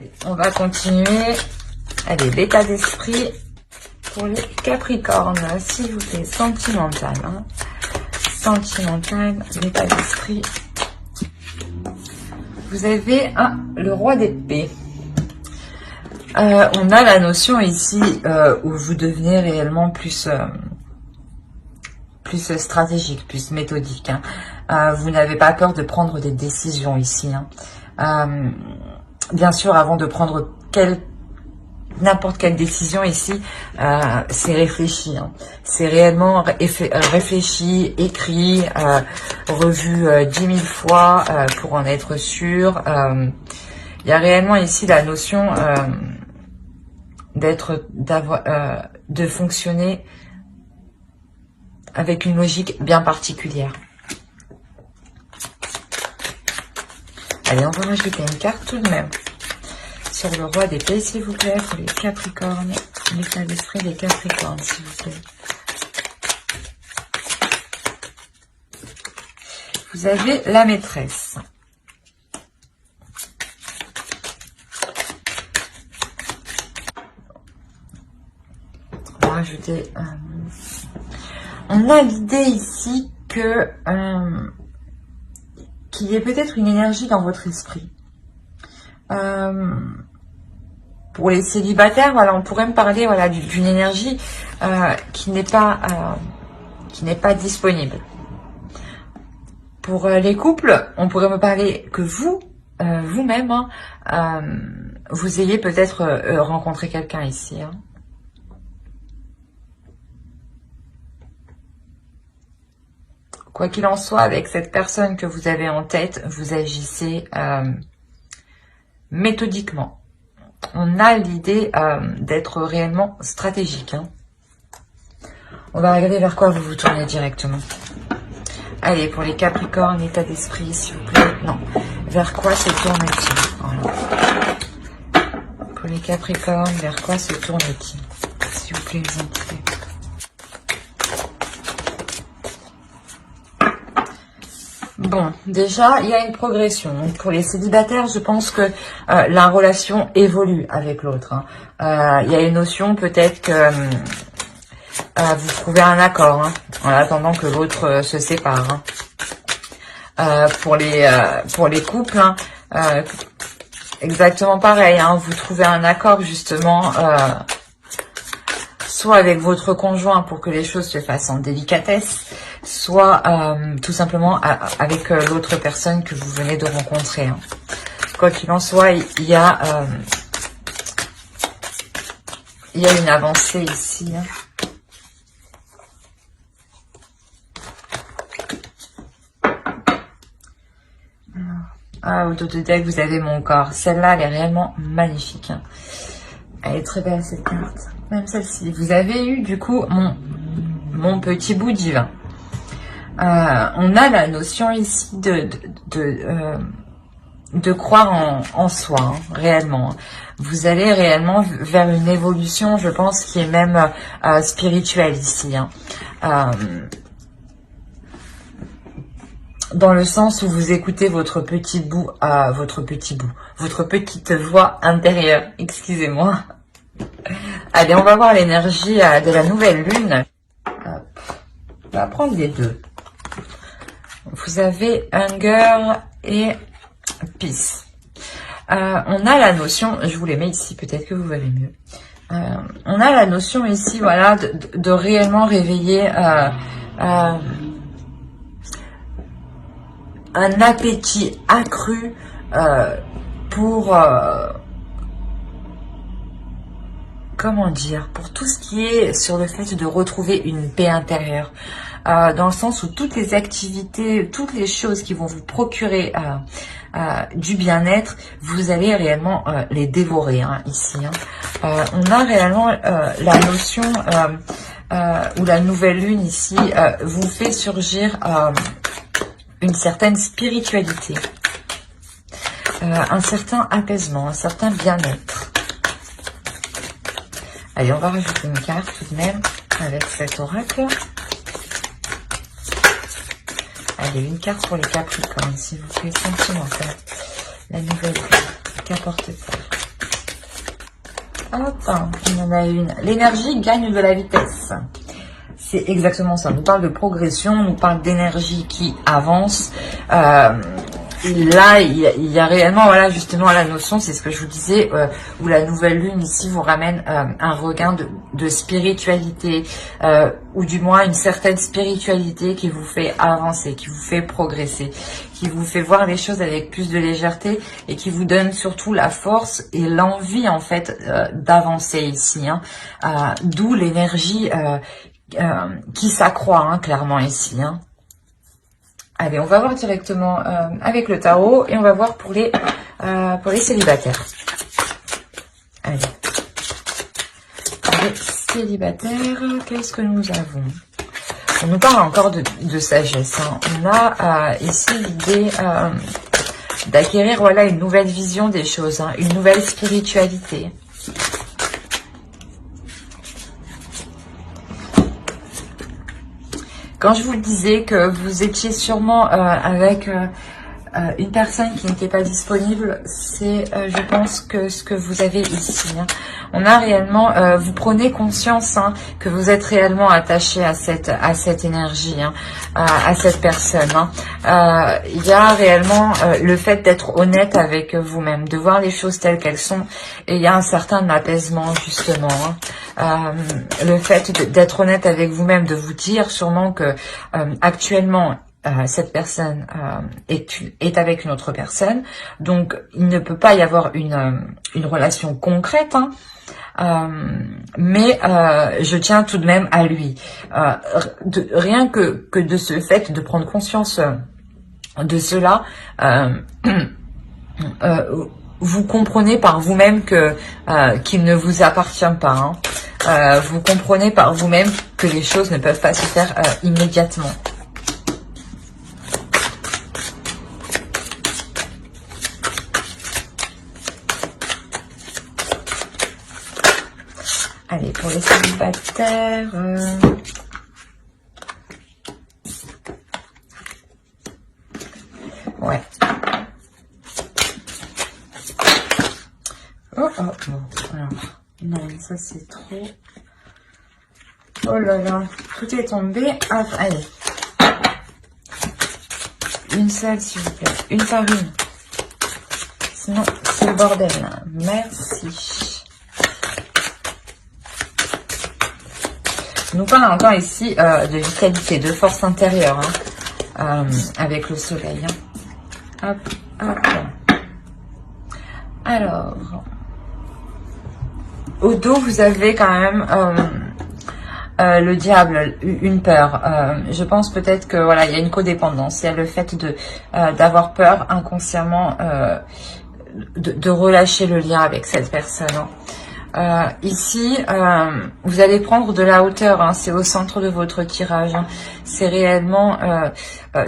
Allez, on va continuer. Allez, l'état d'esprit pour les Capricornes, s'il vous plaît, sentimental. Hein. Sentimental, l'état d'esprit. Vous avez le roi d'épée. On a la notion ici où vous devenez réellement plus stratégique, plus méthodique. Hein. Vous n'avez pas peur de prendre des décisions ici. Hein. Bien sûr, avant de prendre n'importe quelle décision ici, c'est réfléchi. Hein. C'est réellement réfléchi, écrit, revu 10 000 fois pour en être sûr. Il y a réellement ici la notion de fonctionner avec une logique bien particulière. Allez, on va rajouter une carte tout de même sur le roi d'épée, s'il vous plaît, pour les Capricornes, l'état d'esprit des Capricornes, s'il vous plaît. Vous avez la maîtresse. On va rajouter... on a l'idée ici que qu'il y ait peut-être une énergie dans votre esprit. Pour les célibataires, voilà, on pourrait me parler, voilà, d'une énergie qui n'est pas disponible. Pour les couples, on pourrait me parler que vous, vous-même, hein, vous ayez peut-être rencontré quelqu'un ici. Hein. Quoi qu'il en soit, avec cette personne que vous avez en tête, vous agissez méthodiquement. On a l'idée d'être réellement stratégique. Hein. On va regarder vers quoi vous vous tournez directement. Allez, pour les Capricornes, état d'esprit, s'il vous plaît. Non, vers quoi se tourne-t-il? Voilà. Pour les Capricornes, vers quoi se tourne-t-il? S'il vous plaît, les entités. Bon, déjà, il y a une progression. Donc, pour les célibataires, je pense que la relation évolue avec l'autre. Hein. Il y a une notion peut-être que vous trouvez un accord, hein, en attendant que l'autre se sépare. Hein. Pour les couples, hein, exactement pareil. Hein, vous trouvez un accord justement, soit avec votre conjoint pour que les choses se fassent en délicatesse, soit tout simplement avec l'autre personne que vous venez de rencontrer. Hein. Quoi qu'il en soit, il y a une avancée ici. Hein. Ah, au dos de deck, vous avez mon corps. Celle-là, elle est réellement magnifique. Hein. Elle est très belle, cette carte. Même celle-ci. Vous avez eu, du coup, mon petit bout divin. On a la notion ici de croire en soi, hein, réellement. Vous allez réellement vers une évolution, je pense, qui est même spirituelle ici. Hein. Dans le sens où vous écoutez votre petite voix intérieure. Excusez-moi. Allez, on va voir l'énergie de la nouvelle lune. Hop. On va prendre les deux. Vous avez Hunger et Peace. On a la notion, je vous les mets ici, peut-être que vous verrez mieux. On a la notion ici, voilà, de réellement réveiller un appétit accru pour comment dire, pour tout ce qui est sur le fait de retrouver une paix intérieure, dans le sens où toutes les activités, toutes les choses qui vont vous procurer du bien-être, vous allez réellement les dévorer, hein, ici. Hein. On a réellement la notion où la nouvelle lune ici vous fait surgir une certaine spiritualité, un certain apaisement, un certain bien-être. Allez, on va rajouter une carte tout de même avec cet oracle. Allez, une carte pour les Capricornes, s'il vous plaît, sentimental. La nouvelle lune, qu'apporte-t-elle? Hop, il y en a une. L'énergie gagne de la vitesse. C'est exactement ça. On nous parle de progression, on nous parle d'énergie qui avance. Là, il y a réellement, voilà, justement, la notion, c'est ce que je vous disais, où la nouvelle lune ici vous ramène un regain de spiritualité, ou du moins une certaine spiritualité qui vous fait avancer, qui vous fait progresser, qui vous fait voir les choses avec plus de légèreté et qui vous donne surtout la force et l'envie, en fait, d'avancer ici. Hein. D'où l'énergie qui s'accroît, hein, clairement, ici. Hein. Allez, on va voir directement avec le tarot et on va voir pour les célibataires. Allez. Les célibataires, qu'est-ce que nous avons? On nous parle encore de sagesse. Hein. On a ici l'idée d'acquérir, voilà, une nouvelle vision des choses, hein, une nouvelle spiritualité. Quand je vous le disais que vous étiez sûrement avec une personne qui n'était pas disponible, c'est, je pense, que ce que vous avez ici. Hein. On a réellement, vous prenez conscience, hein, que vous êtes réellement attaché à cette énergie, hein, à cette personne. Hein. Il y a réellement le fait d'être honnête avec vous-même, de voir les choses telles qu'elles sont, et il y a un certain apaisement, justement. Hein. Le fait d'être honnête avec vous-même, de vous dire sûrement que actuellement, cette personne est avec une autre personne, donc il ne peut pas y avoir une relation concrète, hein, mais je tiens tout de même à lui. Rien que de ce fait de prendre conscience de cela, vous comprenez par vous-même que qu'il ne vous appartient pas. Hein. Vous comprenez par vous-même que les choses ne peuvent pas se faire immédiatement. Allez, pour les célibataires... Ouais. Oh, oh, bon. Alors, non, ça c'est trop... Oh là là, tout est tombé. Hop, allez. Une seule, s'il vous plaît. Une par une. Sinon, c'est le bordel. Merci. On nous parle encore ici de vitalité, de force intérieure, hein, avec le soleil. Hein. Hop, hop. Alors, au dos, vous avez quand même le diable, une peur. Je pense peut-être que voilà, il y a une codépendance. Il y a le fait d'avoir peur inconsciemment de relâcher le lien avec cette personne. Hein. Ici, vous allez prendre de la hauteur, hein, c'est au centre de votre tirage. Hein. C'est réellement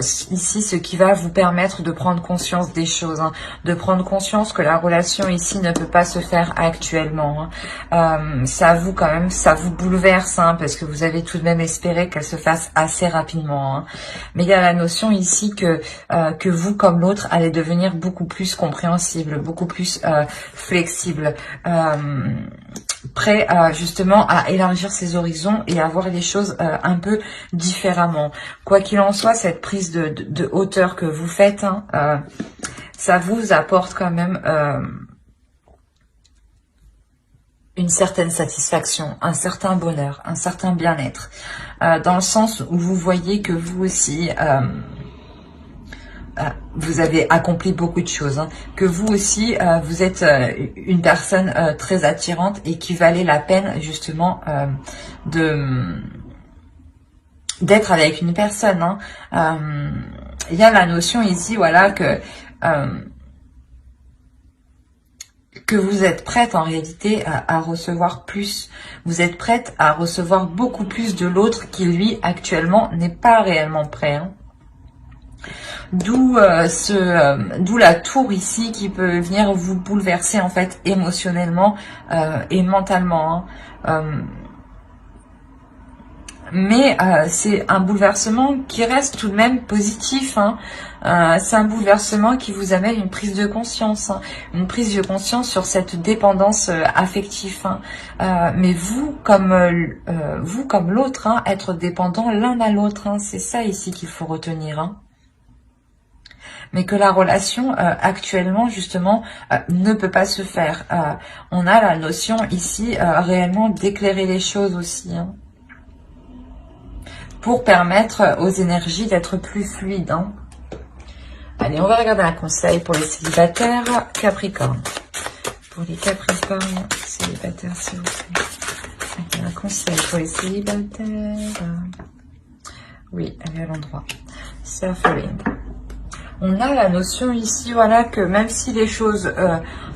ici ce qui va vous permettre de prendre conscience des choses, hein, de prendre conscience que la relation ici ne peut pas se faire actuellement. Hein. Ça vous quand même, ça vous bouleverse, hein, parce que vous avez tout de même espéré qu'elle se fasse assez rapidement. Hein. Mais il y a la notion ici que vous comme l'autre allez devenir beaucoup plus compréhensible, beaucoup plus flexible. Prêt justement à élargir ses horizons et à voir les choses un peu différemment. Quoi qu'il en soit, cette prise de hauteur que vous faites, hein, ça vous apporte quand même une certaine satisfaction, un certain bonheur, un certain bien-être, dans le sens où vous voyez que vous aussi... vous avez accompli beaucoup de choses, hein. Que vous aussi, vous êtes une personne très attirante et qui valait la peine justement d'être avec une personne. Hein. Il y a la notion ici, voilà, que vous êtes prête en réalité à recevoir plus. Vous êtes prête à recevoir beaucoup plus de l'autre qui, lui, actuellement, n'est pas réellement prêt. Hein. D'où la tour ici qui peut venir vous bouleverser en fait émotionnellement et mentalement. Hein. Mais c'est un bouleversement qui reste tout de même positif, hein. C'est un bouleversement qui vous amène une prise de conscience, hein. Une prise de conscience sur cette dépendance affective, hein. Mais vous comme l'autre, hein, être dépendant l'un à l'autre, hein, c'est ça ici qu'il faut retenir, hein. Mais que la relation actuellement justement ne peut pas se faire. On a la notion ici réellement d'éclairer les choses aussi, hein, pour permettre aux énergies d'être plus fluides, hein. Allez, on va regarder un conseil pour les célibataires Capricorne. Pour les Capricornes célibataires, s'il vous plaît. Okay, un conseil pour les célibataires. Oui, elle est à l'endroit. Suffering. On a la notion ici, voilà, que même si les choses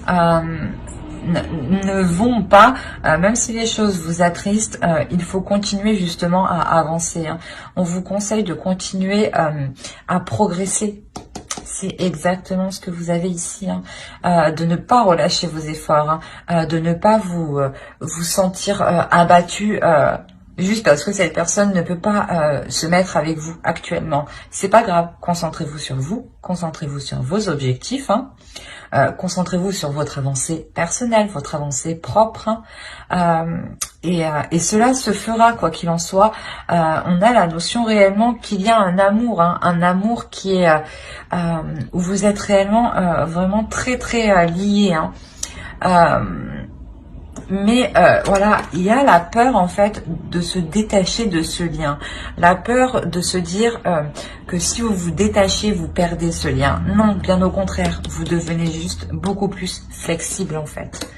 ne vont pas, même si les choses vous attristent, il faut continuer justement à avancer, hein. On vous conseille de continuer à progresser. C'est exactement ce que vous avez ici, hein. De ne pas relâcher vos efforts, hein. De ne pas vous sentir abattu juste parce que cette personne ne peut pas se mettre avec vous actuellement. C'est pas grave, concentrez-vous sur vous, concentrez-vous sur vos objectifs, hein. Concentrez-vous sur votre avancée personnelle, votre avancée propre, hein. Et cela se fera, quoi qu'il en soit. On a la notion réellement qu'il y a un amour, hein, un amour qui est où vous êtes réellement vraiment très très liés, hein. Mais voilà, il y a la peur en fait de se détacher de ce lien. La peur de se dire que si vous vous détachez, vous perdez ce lien. Non, bien au contraire, vous devenez juste beaucoup plus flexible en fait.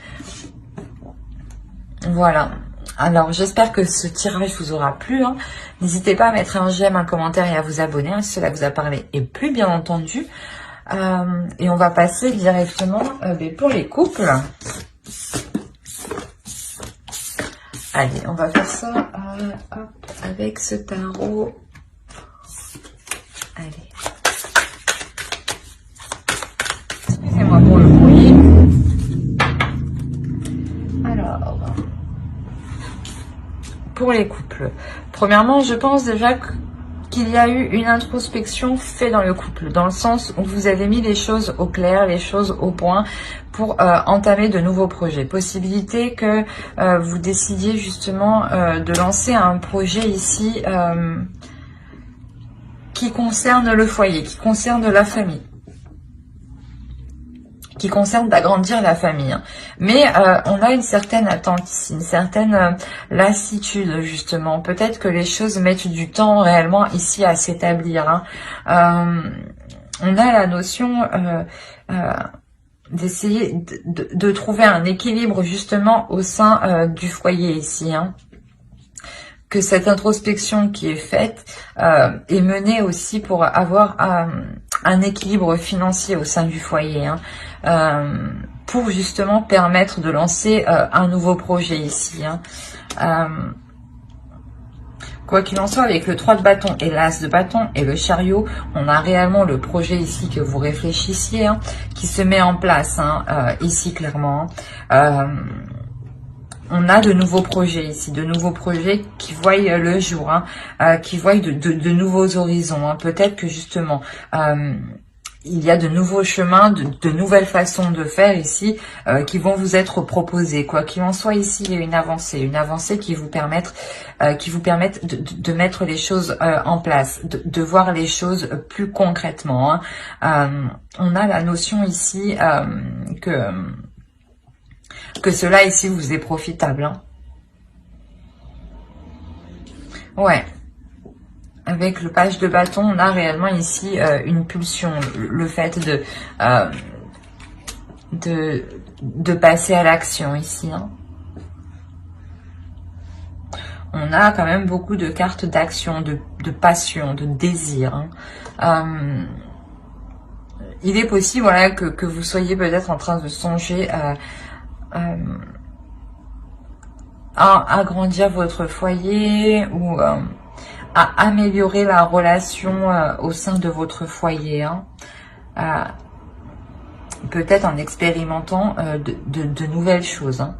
Voilà. Alors, j'espère que ce tirage vous aura plu, hein. N'hésitez pas à mettre un j'aime, un commentaire et à vous abonner, hein, si cela vous a parlé et plu, bien entendu. Et on va passer directement pour les couples. Allez, on va faire ça hop, avec ce tarot. Allez. Excusez-moi pour le bruit. Alors, pour les couples. Premièrement, je pense déjà qu'il y a eu une introspection faite dans le couple, dans le sens où vous avez mis les choses au clair, les choses au point, pour entamer de nouveaux projets. Possibilité que vous décidiez justement de lancer un projet ici qui concerne le foyer, qui concerne la famille, qui concerne d'agrandir la famille, hein. Mais on a une certaine attente ici, une certaine lassitude justement. Peut-être que les choses mettent du temps réellement ici à s'établir, hein. On a la notion d'essayer de trouver un équilibre justement au sein du foyer ici, hein. Que cette introspection qui est faite est menée aussi pour avoir un équilibre financier au sein du foyer, hein, pour justement permettre de lancer un nouveau projet ici, hein. Quoi qu'il en soit, avec le 3 de bâton et l'as de bâton et le chariot, on a réellement le projet ici que vous réfléchissiez, hein, qui se met en place, hein, ici clairement, hein. On a de nouveaux projets ici, de nouveaux projets qui voient le jour, hein, qui voient de nouveaux horizons, hein. Peut-être que justement, il y a de nouveaux chemins, de nouvelles façons de faire ici qui vont vous être proposées. Quoi qu'il en soit, ici, il y a une avancée qui vous permettent de mettre les choses en place, de voir les choses plus concrètement, hein. On a la notion ici que cela ici vous est profitable, hein. Ouais. Avec le page de bâton, on a réellement ici une pulsion, le fait de passer à l'action ici, hein. On a quand même beaucoup de cartes d'action, de passion, de désir, hein. Il est possible, voilà, que vous soyez peut-être en train de songer à agrandir votre foyer ou à améliorer la relation au sein de votre foyer, hein. Peut-être en expérimentant de nouvelles choses, hein.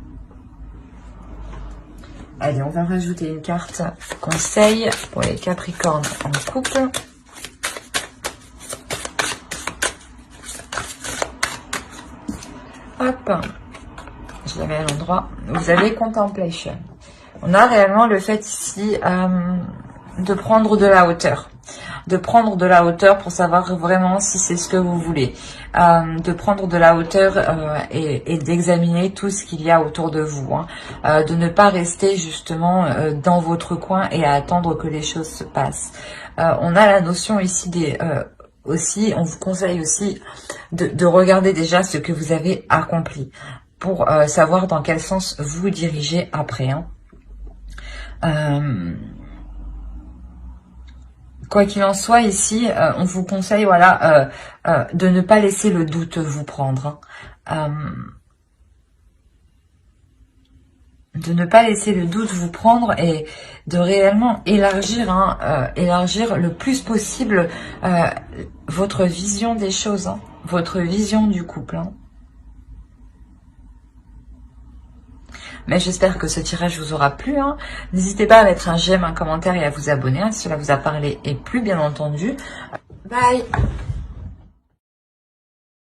Allez, on va rajouter une carte conseil pour les Capricornes en couple. Hop, je la mets à l'endroit. Vous avez Contemplation. On a réellement le fait ici de prendre de la hauteur. De prendre de la hauteur pour savoir vraiment si c'est ce que vous voulez. De prendre de la hauteur et d'examiner tout ce qu'il y a autour de vous. Hein. De ne pas rester justement dans votre coin et à attendre que les choses se passent. On a la notion ici des... aussi, on vous conseille aussi de regarder déjà ce que vous avez accompli pour savoir dans quel sens vous dirigez après. Hein. Quoi qu'il en soit, ici, on vous conseille voilà, de ne pas laisser le doute vous prendre. Hein. De ne pas laisser le doute vous prendre et de réellement élargir, hein, élargir le plus possible votre vision des choses, hein, votre vision du couple. Hein. Mais j'espère que ce tirage vous aura plu. Hein. N'hésitez pas à mettre un j'aime, un commentaire et à vous abonner hein, si cela vous a parlé et plu, bien entendu. Bye!